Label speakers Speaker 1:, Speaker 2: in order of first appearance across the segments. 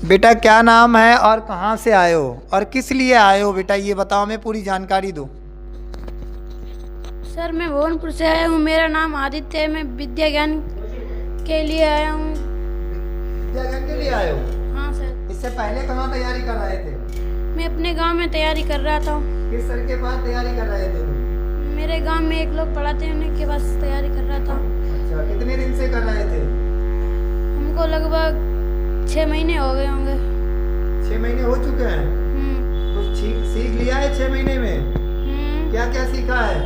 Speaker 1: बेटा क्या नाम है और कहाँ से आए हो और किस लिए आए हो बेटा, ये बताओ, हमें पूरी जानकारी दो।
Speaker 2: सर मैं भुवनपुर से आया हूँ। मेरा नाम आदित्य है। मैं विद्या ज्ञान के लिए आया हूँ।
Speaker 1: विद्या ज्ञान के लिए आए हो?
Speaker 2: हाँ सर।
Speaker 1: इससे पहले कहाँ तैयारी कर रहे थे?
Speaker 2: मैं अपने गांव में तैयारी कर रहा था।
Speaker 1: किस सर के पास तैयारी कर रहे थे तुम?
Speaker 2: मेरे गांव में एक लोग पढ़ाते हैं, उन्हीं के पास तैयारी कर रहा था।
Speaker 1: अच्छा, कितने दिन से कर रहे थे?
Speaker 2: हमको लगभग 6 महीने हो गए होंगे।
Speaker 1: 6 महीने हो चुके हैं। कुछ सीख लिया है 6 महीने में? क्या क्या सीखा है?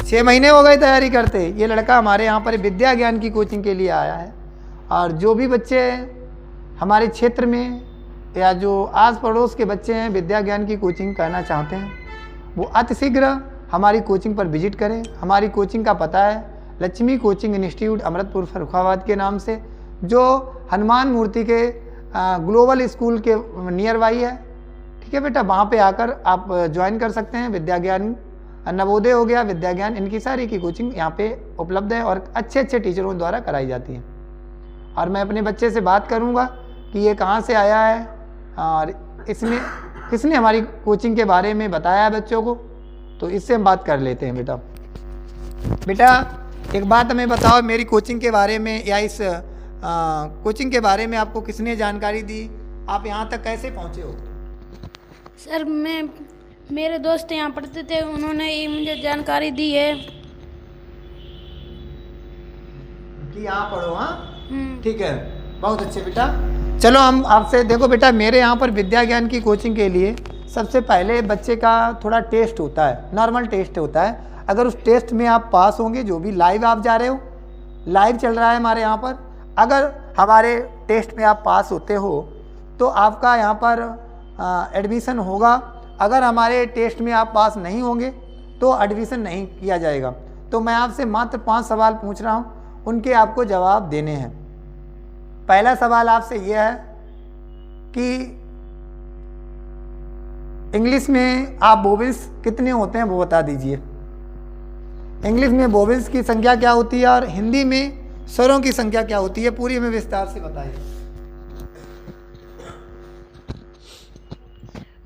Speaker 1: 6 महीने हो गए तैयारी करते। ये लड़का हमारे यहाँ पर विद्या ज्ञान की कोचिंग के लिए आया है, और जो भी बच्चे हमारे क्षेत्र में या जो आस पड़ोस के बच्चे हैं विद्या ज्ञान की कोचिंग करना चाहते हैं, वो अतिशीघ्र हमारी कोचिंग पर विजिट करें। हमारी कोचिंग का पता है लक्ष्मी कोचिंग इंस्टीट्यूट अमृतपुर फर्रुखाबाद के नाम से, जो हनुमान मूर्ति के ग्लोबल स्कूल के नियर बाई है। ठीक है बेटा, वहाँ पे आकर आप ज्वाइन कर सकते हैं। विद्या ज्ञान नवोदय हो गया, विद्या ज्ञान, इनकी सारी की कोचिंग यहाँ पे उपलब्ध है और अच्छे अच्छे टीचरों द्वारा कराई जाती है। और मैं अपने बच्चे से बात करूँगा कि ये कहाँ से आया है और इसमें किसने हमारी कोचिंग के बारे में बताया है बच्चों को, तो इससे हम बात कर लेते हैं। बेटा एक बात हमें बताओ, मेरी कोचिंग के बारे में या इस कोचिंग के बारे में आपको किसने जानकारी दी? आप यहाँ तक कैसे पहुँचे हो?
Speaker 2: सर मेरे दोस्त यहाँ पढ़ते थे, उन्होंने ही मुझे जानकारी दी है
Speaker 1: कि यहाँ पढ़ो। हाँ ठीक है, बहुत अच्छे बेटा। चलो हम आपसे, देखो बेटा, मेरे यहाँ पर विद्या ज्ञान की कोचिंग के लिए सबसे पहले बच्चे का थोड़ा टेस्ट होता है, नॉर्मल टेस्ट होता है। अगर उस टेस्ट में आप पास होंगे, जो भी लाइव आप जा रहे हो, लाइव चल रहा है हमारे यहाँ पर, अगर हमारे टेस्ट में आप पास होते हो तो आपका यहाँ पर एडमिशन होगा। अगर हमारे टेस्ट में आप पास नहीं होंगे तो एडमिशन नहीं किया जाएगा। तो मैं आपसे मात्र 5 सवाल पूछ रहा हूँ, उनके आपको जवाब देने हैं। पहला सवाल आपसे यह है कि इंग्लिश में आप वोवेल्स कितने होते हैं वो बता दीजिए। इंग्लिश में वोवेल्स की संख्या क्या होती है और हिंदी में स्वरों की संख्या क्या होती है, पूरी हमें विस्तार से बताइए।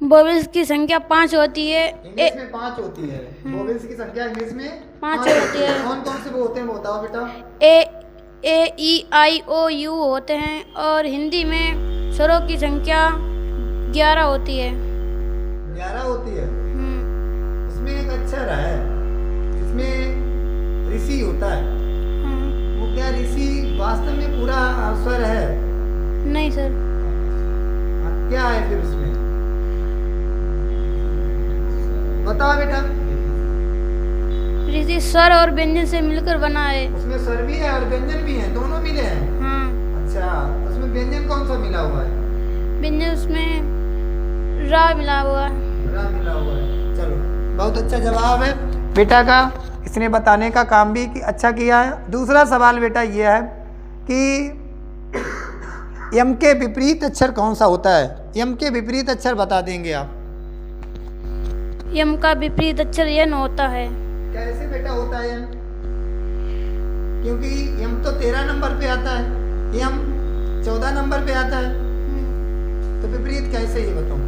Speaker 2: वोवेल्स की संख्या 5 होती है।
Speaker 1: इंग्लिश में 5 होती है। वोवेल्स की संख्या इंग्लिश में
Speaker 2: 5 होती है।
Speaker 1: कौन कौन से वो होते हैं वो बताओ बेटा।
Speaker 2: ए ई आई ओ यू होते हैं, और हिंदी में स्वरों की संख्या 11 होती है।
Speaker 1: 11 होती है। उसमें एक अक्षर है, इसमें ऋषि होता है। वो क्या ऋषि वास्तव में पूरा स्वर है?
Speaker 2: नहीं सर।
Speaker 1: क्या है फिर उसमें, बताओ बेटा।
Speaker 2: ऋषि स्वर और व्यंजन से मिलकर बना है।
Speaker 1: उसमें स्वर भी है और व्यंजन भी है, दोनों मिले हैं।
Speaker 2: हाँ।
Speaker 1: अच्छा, उसमें व्यंजन कौन सा मिला हुआ है?
Speaker 2: व्यंजन उसमें रा मिला हुआ है।
Speaker 1: रा मिला हुआ है। चलो, बहुत अच्छा जवाब है बेटा का, इसने बताने का काम भी अच्छा किया है। दूसरा सवाल बेटा ये है कि यम के विपरीत अक्षर कौन सा होता है? यम के विपरीत अक्षर बता देंगे आप।
Speaker 2: यम का विपरीत अक्षर यन होता है।
Speaker 1: कैसे बेटा होता है यम? क्योंकि यम तो 13 नंबर पे आता है, यम 14 नंबर पे आता है, तो विपरीत कैसे, ये बताओ।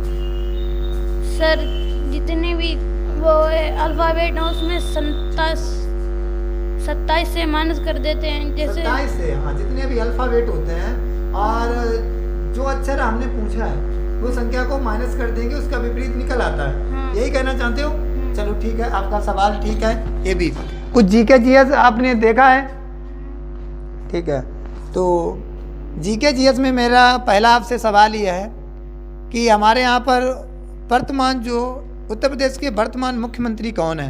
Speaker 2: सर जितने भी वो अल्फाबेट है उसमें 27 से माइनस कर देते हैं। जैसे
Speaker 1: 27 से, हाँ, जितने भी अल्फाबेट होते हैं और जो अक्षर हमने पूछा है वो संख्या को माइनस कर देंगे, उसका विपरीत निकल आता है।
Speaker 2: हाँ।
Speaker 1: यही कहना चाहते हो? चलो ठीक है, आपका सवाल ठीक है। ये भी कुछ जीके जीएस आपने देखा है? ठीक है, तो जीके जीएस में मेरा पहला आपसे सवाल यह है कि हमारे यहाँ पर वर्तमान जो उत्तर प्रदेश के वर्तमान मुख्यमंत्री कौन है?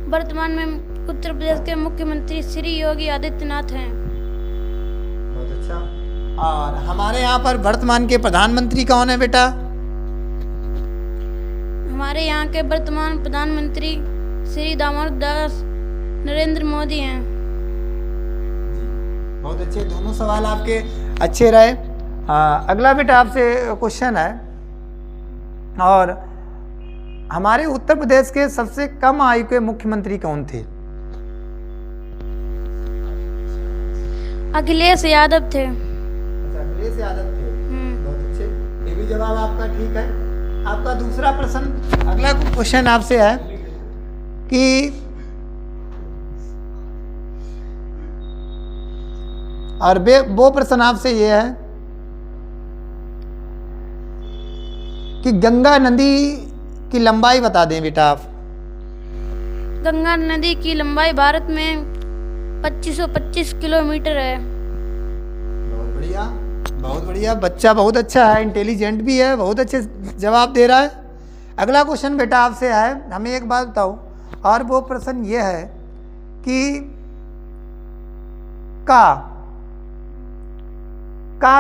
Speaker 2: वर्तमान में उत्तर प्रदेश के मुख्यमंत्री श्री योगी आदित्यनाथ हैं।
Speaker 1: बहुत अच्छा। और हमारे यहाँ पर वर्तमान के प्रधानमंत्री कौन है बेटा?
Speaker 2: हमारे यहाँ के वर्तमान प्रधानमंत्री श्री दामोदर दास नरेंद्र मोदी हैं।
Speaker 1: बहुत अच्छे, दोनों सवाल आपके अच्छे रहे। अगला बेटा आपसे क्वेश्चन है, और हमारे उत्तर प्रदेश के सबसे कम आयु के मुख्यमंत्री कौन थे?
Speaker 2: अखिलेश यादव थे।
Speaker 1: अच्छा, अखिलेश यादव थे। बहुत अच्छे, ये भी जवाब आपका ठीक है। आपका दूसरा प्रश्न, अगला क्वेश्चन आपसे है कि और वो प्रश्न आपसे ये है कि गंगा नदी की लंबाई बता दें बेटा आप।
Speaker 2: गंगा नदी की लंबाई भारत में 2525 किलोमीटर है।
Speaker 1: बहुत बढ़िया, बहुत बढ़िया, बच्चा बहुत अच्छा है, इंटेलिजेंट भी है, बहुत अच्छे जवाब दे रहा है। अगला क्वेश्चन बेटा आपसे है, हमें एक बात बताओ, और वो प्रश्न ये है कि का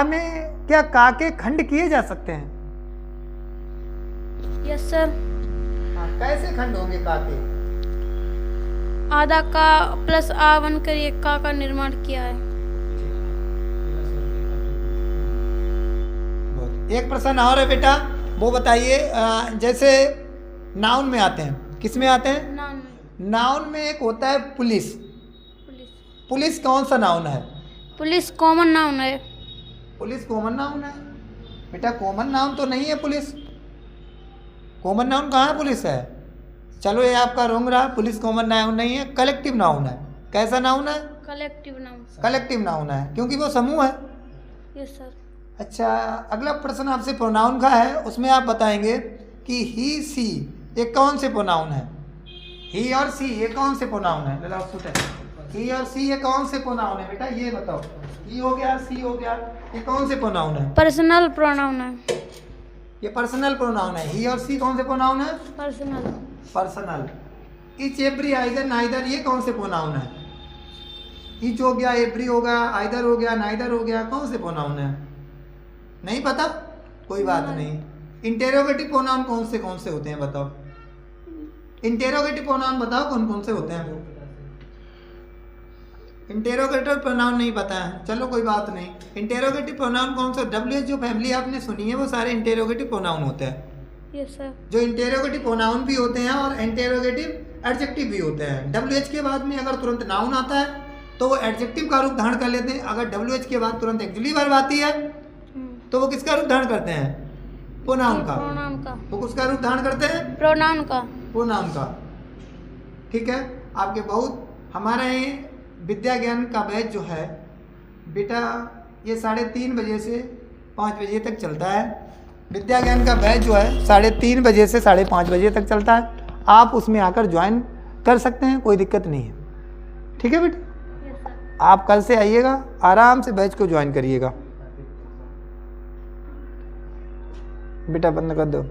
Speaker 1: में क्या का के खंड किए जा सकते हैं?
Speaker 2: Yes sir.
Speaker 1: कैसे खंड होंगे का के?
Speaker 2: आधा का प्लस आ बनकर एक का निर्माण किया है।
Speaker 1: एक प्रश्न और है बेटा, वो बताइए, जैसे नाउन में आते हैं, किस में आते हैं? नाउन में एक होता है पुलिस। पुलिस कौन सा नाउन है?
Speaker 2: पुलिस कॉमन नाउन है।
Speaker 1: पुलिस कॉमन नाउन है बेटा? कॉमन नाउन तो नहीं है पुलिस। कॉमन नाउन कहाँ है? पुलिस है। चलो ये आपका रोंग रहा, पुलिस कॉमन नाउन नहीं है, कलेक्टिव नाउन है। कैसा नाउन है?
Speaker 2: Collective noun.
Speaker 1: कलेक्टिव नाउन है, क्योंकि वो समूह है।
Speaker 2: Yes sir.
Speaker 1: अच्छा, अगला प्रश्न आपसे प्रोनाउन का है, उसमें आप बताएंगे कि ही सी ये कौन से प्रोनाउन है? ही और सी ये कौन से प्रोनाउन है? ही और सी ये कौन से प्रोनाउन है बेटा, ये बताओ। ही हो गया, सी हो गया, ये कौन से प्रोनाउन है?
Speaker 2: पर्सनल प्रोनाउन है।
Speaker 1: ये पर्सनल प्रोनाउन है। ही और सी कौन से प्रोनाउन है?
Speaker 2: Personal.
Speaker 1: Personal. Each, every, either, neither ये कौन से प्रोनाउन है? ईच हो गया, एवरी हो गया, आइदर हो गया, नाइदर हो गया, कौन से प्रोनाउन है? नहीं पता? कोई बात नहीं। इंटेरोगेटिव प्रोनाउन कौन से होते हैं बताओ? इंटेरोगेटिव प्रोनाउन बताओ कौन कौन से होते हैं? इंटेरोगेटिव प्रोनाउन नहीं पता है, चलो कोई बात नहीं। इंटेरोगेटिव प्रोनाउन कौन सा? WH जो फैमिली आपने सुनी है वो सारे इंटेरोगेटिव प्रोनाउन होते हैं।
Speaker 2: Yes sir. जो
Speaker 1: इंटेरोगेटिव प्रोनाउन भी होते हैं और इंटेरोगेटिव एडजेक्टिव भी होते हैं। WH के बाद में अगर तुरंत नाउन आता है तो वो एडजेक्टिव का रूप धारण कर लेते हैं। अगर WH के बाद तुरंत एक्चुअली वर्ब आती है तो वो किसका रूप धारण करते हैं? प्रोनाउन का। वो किसका रूप धारण करते हैं? प्रोनाउन का। ठीक है, आपके बहुत हमारे विद्या ज्ञान का बैच जो है बेटा ये 3:30 बजे से 5 बजे तक चलता है। विद्या ज्ञान का बैच जो है 3:30 बजे से 5:30 बजे तक चलता है। आप उसमें आकर ज्वाइन कर सकते हैं, कोई दिक्कत नहीं है। ठीक है बेटा, आप कल से आइएगा, आराम से बैच को ज्वाइन करिएगा। बेटा बंद कर दो।